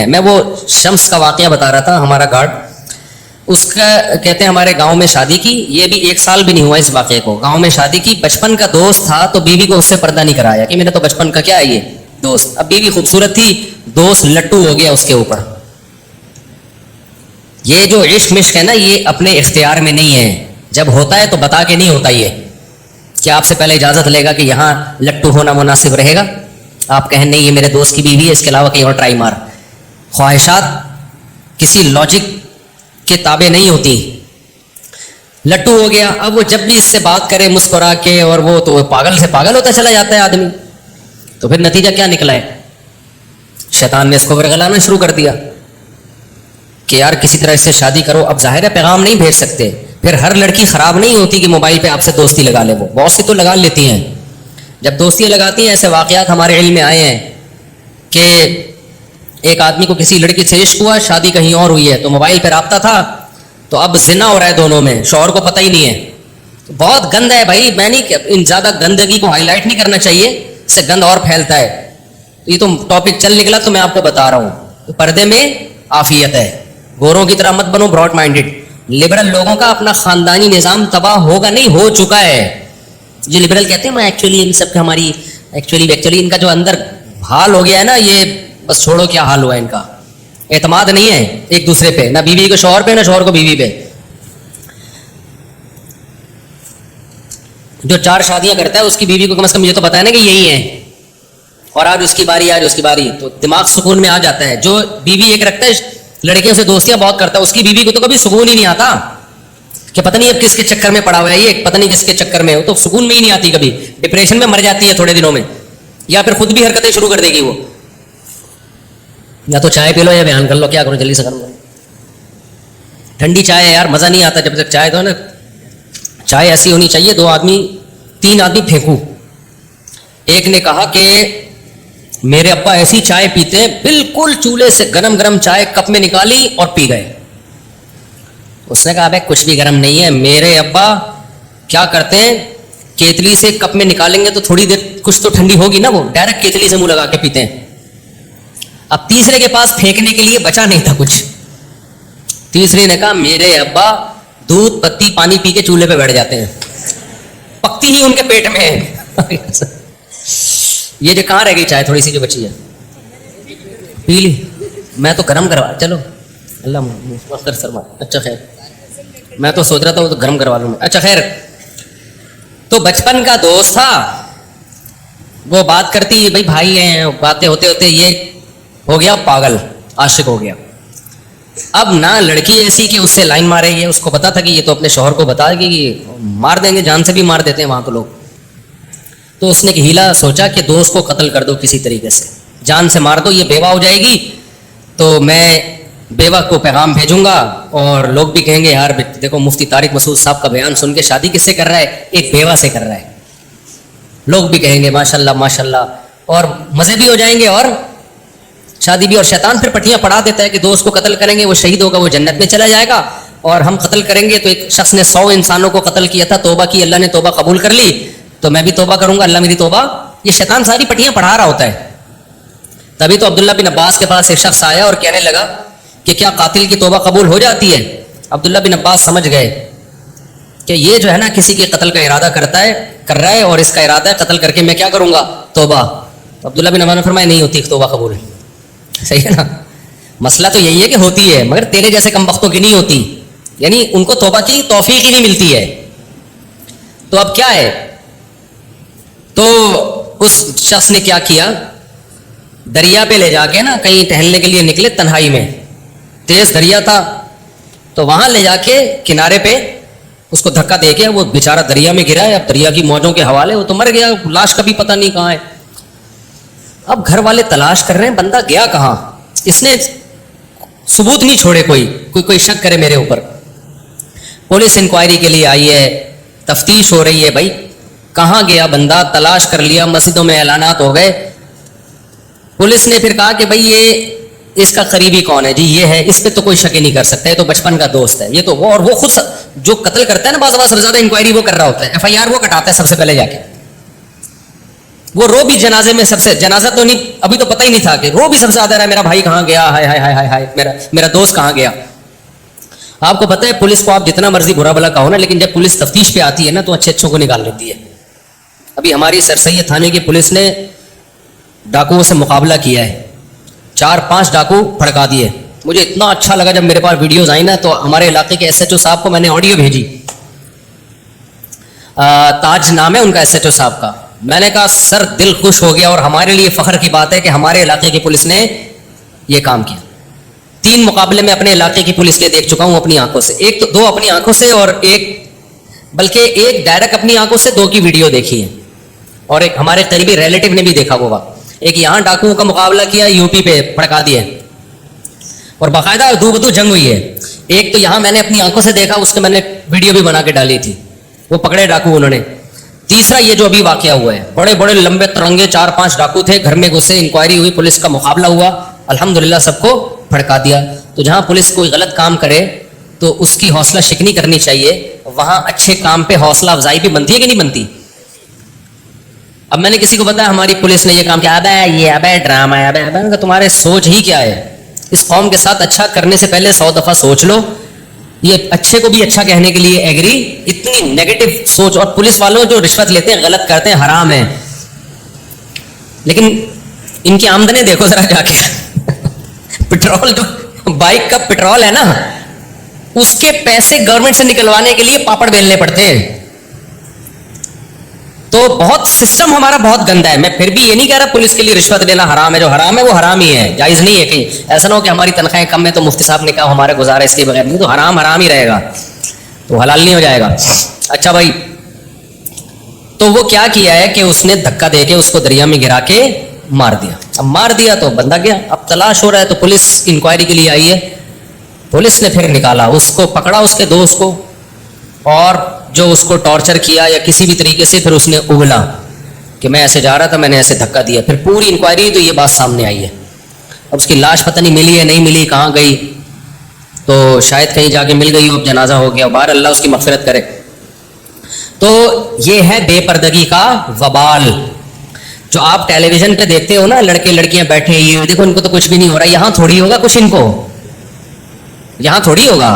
میں وہ شمس کا واقعہ بتا رہا تھا، ہمارا گارڈ، اس کا کہتے ہیں ہمارے گاؤں میں شادی کی، یہ بھی 1 سال بھی نہیں ہوا اس واقعے کو، گاؤں میں شادی کی، بچپن کا دوست تھا تو بیوی کو اس سے پردہ نہیں کرایا کہ میرا تو بچپن کا کیا ہے یہ دوست. اب بیوی خوبصورت تھی، دوست لٹو ہو گیا اس کے اوپر. یہ جو عشق مشق ہے نا، یہ اپنے اختیار میں نہیں ہے، جب ہوتا ہے تو بتا کے نہیں ہوتا، یہ کہ آپ سے پہلے اجازت لے گا کہ یہاں لٹو ہونا مناسب رہے گا، آپ کہیں نہیں یہ میرے دوست کی بیوی ہے، اس کے علاوہ کہیں اور ٹرائی مار. خواہشات کسی لاجک کے تابع نہیں ہوتی. لٹو ہو گیا، اب وہ جب بھی اس سے بات کرے مسکرا کے، اور وہ تو پاگل سے پاگل ہوتا چلا جاتا ہے آدمی. تو پھر نتیجہ کیا نکلا ہے؟ شیطان نے اس کو ورغلانا شروع کر دیا کہ یار کسی طرح اس سے شادی کرو. اب ظاہر ہے پیغام نہیں بھیج سکتے. پھر ہر لڑکی خراب نہیں ہوتی کہ موبائل پہ آپ سے دوستی لگا لے، وہ بہت سی تو لگا لیتی ہیں. جب دوستیاں لگاتی ہیں، ایسے واقعات ہمارے علم میں آئے ہیں کہ ایک آدمی کو کسی لڑکی سے عشق ہوا، شادی کہیں اور ہوئی ہے، تو موبائل پہ رابطہ تھا، تو اب زنا ہو رہا ہے دونوں میں، شوہر کو پتہ ہی نہیں ہے. بہت گند ہے بھائی، میں نہیں ان زیادہ گندگی کو ہائی لائٹ نہیں کرنا چاہیے، اس سے گند اور پھیلتا ہے. یہ تو ٹاپک چل نکلا تو میں آپ کو بتا رہا ہوں. تو پردے میں عافیت ہے، گوروں کی طرح مت بنو براڈ مائنڈڈ. لبرل لوگوں کا اپنا خاندانی نظام تباہ ہوگا نہیں، ہو چکا ہے. جو لبرل کہتے ہیں میں ایکچولی ان سب کا ہماری ایکچولی ان کا جو اندر حال ہو گیا ہے نا، یہ بس چھوڑو کیا حال ہوا ہے ان کا. اعتماد نہیں ہے ایک دوسرے پہ، نہ بیوی کو شوہر پہ، نہ شوہر کو بیوی پہ. جو 4 شادیاں کرتا ہے اس کی بیوی کو کم از کم یہ تو پتا ہے نا کہ یہی ہے، اور آج اس کی باری، آج اس کی باری، تو دماغ سکون میں آ جاتا ہے. جو بیوی ایک رکھتا ہے لڑکیوں سے دوستیاں بہت کرتا ہے، اس کی بیوی کو تو کبھی سکون ہی نہیں آتا کہ پتہ نہیں اب کس کے چکر میں پڑا ہوا ہے یہ، پتہ نہیں کس کے چکر میں، وہ تو سکون میں ہی نہیں آتی، کبھی ڈپریشن میں مر جاتی ہے تھوڑے دنوں میں، یا پھر خود بھی حرکتیں شروع کر دے گی. وہ یا تو چائے پی لو یا بیان کر لو، کیا کرو جلدی سے کروں. ٹھنڈی چائے ہے یار، مزہ نہیں آتا جب تک چائے. تو نا چائے ایسی ہونی چاہیے 3 آدمی پھینکو. ایک نے کہا کہ میرے ابا ایسی چائے پیتے ہیں، بالکل چولہے سے گرم گرم چائے کپ میں نکالی اور پی گئے. اس نے کہا بھائی کچھ بھی گرم نہیں ہے، میرے ابا کیا کرتے ہیں، کیتلی سے کپ میں نکالیں گے تو تھوڑی دیر کچھ تو ٹھنڈی ہوگی نا، وہ ڈائریکٹ کیتلی سے منہ لگا کے پیتے ہیں. اب تیسرے کے پاس پھینکنے کے لیے بچا نہیں تھا کچھ. تیسرے نے کہا میرے ابا دودھ پتی پانی پی کے چولہے پہ بیٹھ جاتے ہیں، پکتی ہی ان کے پیٹ میں ہے. یہ جو کہاں رہ گئی چائے تھوڑی سی جو بچی ہے، پی لی. میں تو گرم کروا، چلو اللہ مفخر فرما. اچھا خیر، میں تو سوچ رہا تھا وہ تو گرم کروا لوں میں. اچھا خیر، تو بچپن کا دوست تھا، وہ بات کرتی بھائی بھائی ہیں، باتیں ہوتے ہوتے یہ ہو گیا پاگل، عاشق ہو گیا. اب نہ لڑکی ایسی کہ اس سے لائن مارے گی، اس کو پتا تھا کہ یہ تو اپنے شوہر کو بتا گی کہ مار دیں گے، جان سے بھی مار دیتے ہیں وہاں کو لوگ. تو اس نے ایک ہیلا سوچا کہ دوست کو قتل کر دو کسی طریقے سے، جان سے مار دو، یہ بیوہ ہو جائے گی تو میں بیوہ کو پیغام بھیجوں گا، اور لوگ بھی کہیں گے یار دیکھو مفتی طارق مسعود صاحب کا بیان سن کے شادی کس سے کر رہا ہے، ایک بیوہ سے کر رہا ہے. لوگ بھی کہیں گے ماشاءاللہ ماشاءاللہ، اور مزے بھی ہو جائیں گے اور شادی بھی. اور شیطان پھر پٹیاں پڑھا دیتا ہے کہ دوست کو قتل کریں گے وہ شہید ہوگا، وہ جنت میں چلا جائے گا، اور ہم قتل کریں گے تو ایک شخص نے 100 انسانوں کو قتل کیا تھا، توبہ کی، اللہ نے توبہ قبول کر لی، تو میں بھی توبہ کروں گا، اللہ میری توبہ. یہ شیطان ساری پٹیاں پڑھا رہا ہوتا ہے. تبھی تو عبداللہ بن عباس کے پاس ایک شخص آیا اور کہنے لگا کہ کیا قاتل کی توبہ قبول ہو جاتی ہے؟ عبداللہ بن عباس سمجھ گئے کہ یہ جو ہے نا کسی کے قتل کا ارادہ کر رہا ہے، اور اس کا ارادہ ہے قتل کر کے میں کیا کروں گا، توبہ. تو عبداللہ بن عباس نے فرمایا نہیں ہوتی توبہ قبول. صحیح ہے نا، مسئلہ تو یہی ہے کہ ہوتی ہے مگر تیرے جیسے کم بختوں کی نہیں ہوتی، یعنی ان کو توبہ کی توفیق ہی نہیں ملتی ہے. تو اب کیا ہے، تو اس شخص نے کیا کیا، دریا پہ لے جا کے نا کہیں ٹہلنے کے لیے نکلے، تنہائی میں تیز دریا تھا، تو وہاں لے جا کے کنارے پہ اس کو دھکا دے کے وہ بیچارہ دریا میں گرا ہے. اب دریا کی موجوں کے حوالے وہ تو مر گیا، لاش کا بھی پتہ نہیں کہاں ہے. اب گھر والے تلاش کر رہے ہیں بندہ گیا کہاں، اس نے ثبوت نہیں چھوڑے کوئی شک کرے میرے اوپر. پولیس انکوائری کے لیے آئی ہے، تفتیش ہو رہی ہے، بھائی کہاں گیا بندہ، تلاش کر لیا، مسجدوں میں اعلانات ہو گئے. پولیس نے پھر کہا کہ بھائی یہ اس کا قریبی کون ہے جی، یہ ہے، اس پہ تو کوئی شک ہی نہیں کر سکتا، یہ تو بچپن کا دوست ہے، یہ تو وہ. اور وہ خود جو قتل کرتا ہے نا، بعض سب سے زیادہ انکوائری وہ کر رہا ہوتا ہے، FIR وہ کٹاتا ہے سب سے پہلے جا کے. وہ رو بھی جنازے میں سب سے, جنازہ تو نہیں, ابھی تو پتہ ہی نہیں تھا کہ رو بھی سب سے زیادہ رہا میرا بھائی کہاں گیا, ہائے ہائے ہائے ہائے میرا دوست کہاں گیا. آپ کو پتہ ہے پولیس کو آپ جتنا مرضی برا بھلا کہو نا, لیکن جب پولیس تفتیش پہ آتی ہے نا تو اچھے اچھوں کو نکال لیتی ہے. ابھی ہماری سر سید تھانے کی پولیس نے ڈاکوؤں سے مقابلہ کیا ہے, 4-5 ڈاکو پھڑکا دیے. مجھے اتنا اچھا لگا جب میرے پاس ویڈیوز آئی نا, تو ہمارے علاقے کے ایس ایچ او صاحب کو میں نے آڈیو بھیجی, تاج نام ہے ان کا ایس ایچ او صاحب کا. میں نے کہا سر دل خوش ہو گیا, اور ہمارے لیے فخر کی بات ہے کہ ہمارے علاقے کی پولیس نے یہ کام کیا. 3 مقابلے میں اپنے علاقے کی پولیس کے دیکھ چکا ہوں اپنی آنکھوں سے, ایک تو 2 اپنی آنکھوں سے, اور ایک ڈائریکٹ اپنی آنکھوں سے 2 کی ویڈیو دیکھی ہے, اور ایک ہمارے قریبی ریلیٹو نے بھی دیکھا ہوگا. ایک یہاں ڈاکوؤں کا مقابلہ کیا یو پی پہ پھڑکا دیے, اور باقاعدہ دو بدو جنگ ہوئی ہے. ایک تو یہاں میں نے اپنی آنکھوں سے دیکھا, اس کے میں نے ویڈیو بھی بنا کے ڈالی تھی, وہ پکڑے ڈاکو انہوں نے. تیسرا یہ جو ابھی واقعہ ہوا ہے, بڑے بڑے لمبے ترنگے 4-5 ڈاکو تھے, گھر میں گھسے, انکوائری ہوئی, پولیس کا مقابلہ ہوا, الحمدللہ سب کو پھڑکا دیا. تو جہاں پولیس کوئی غلط کام کرے تو اس کی حوصلہ شکنی کرنی چاہیے, وہاں اچھے کام پہ حوصلہ افزائی بھی بنتی ہے کہ نہیں بنتی. اب میں نے کسی کو بتایا ہماری پولیس نے یہ کام کیا, ابے ڈرامہ ہے, ابے تمہارے سوچ ہی کیا ہے. اس قوم کے ساتھ اچھا کرنے سے پہلے 100 دفعہ سوچ لو. یہ اچھے کو بھی اچھا کہنے کے لیے ایگری, اتنی نیگیٹو سوچ. اور پولیس والوں جو رشوت لیتے ہیں, غلط کرتے ہیں, حرام ہے, لیکن ان کی آمدنی دیکھو ذرا جا کے. پٹرول جو بائک کا پٹرول ہے نا, اس کے پیسے گورنمنٹ سے نکلوانے کے لیے پاپڑ بیلنے پڑتے ہیں. تو بہت سسٹم ہمارا بہت گندا ہے. میں پھر بھی یہ نہیں کہہ رہا پولیس کے لیے رشوت لینا حرام ہے, جو حرام ہے وہ حرام ہی ہے, جائز نہیں ہے. کہیں ایسا نہ ہو کہ ہماری تنخواہیں کم ہے تو مفتی صاحب نے کہا ہمارے گزارا اس کے بغیر نہیں, تو حرام حرام ہی رہے گا, تو حلال نہیں ہو جائے گا. اچھا بھائی, تو وہ کیا ہے کہ اس نے دھکا دے کے اس کو دریا میں گرا کے مار دیا. اب مار دیا تو بندہ گیا, اب تلاش ہو رہا ہے, تو پولیس انکوائری کے لیے آئی ہے. پولیس نے پھر نکالا, اس کو پکڑا, اس کے دوست کو, اور جو اس کو ٹارچر کیا یا کسی بھی طریقے سے, پھر اس نے اگلا کہ میں ایسے جا رہا تھا, میں نے ایسے دھکا دیا. پھر پوری انکوائری تو یہ بات سامنے آئی ہے. اب اس کی لاش پتہ نہیں ملی ہے نہیں ملی, کہاں گئی, تو شاید کہیں جا کے مل گئی ہو, اب جنازہ ہو گیا, باہر اللہ اس کی مغفرت کرے. تو یہ ہے بے پردگی کا وبال. جو آپ ٹیلی ویژن پہ دیکھتے ہو نا, لڑکے لڑکیاں بیٹھے, یہ دیکھو ان کو تو کچھ بھی نہیں ہو رہا, یہاں تھوڑی ہوگا کچھ, ان کو یہاں تھوڑی ہوگا.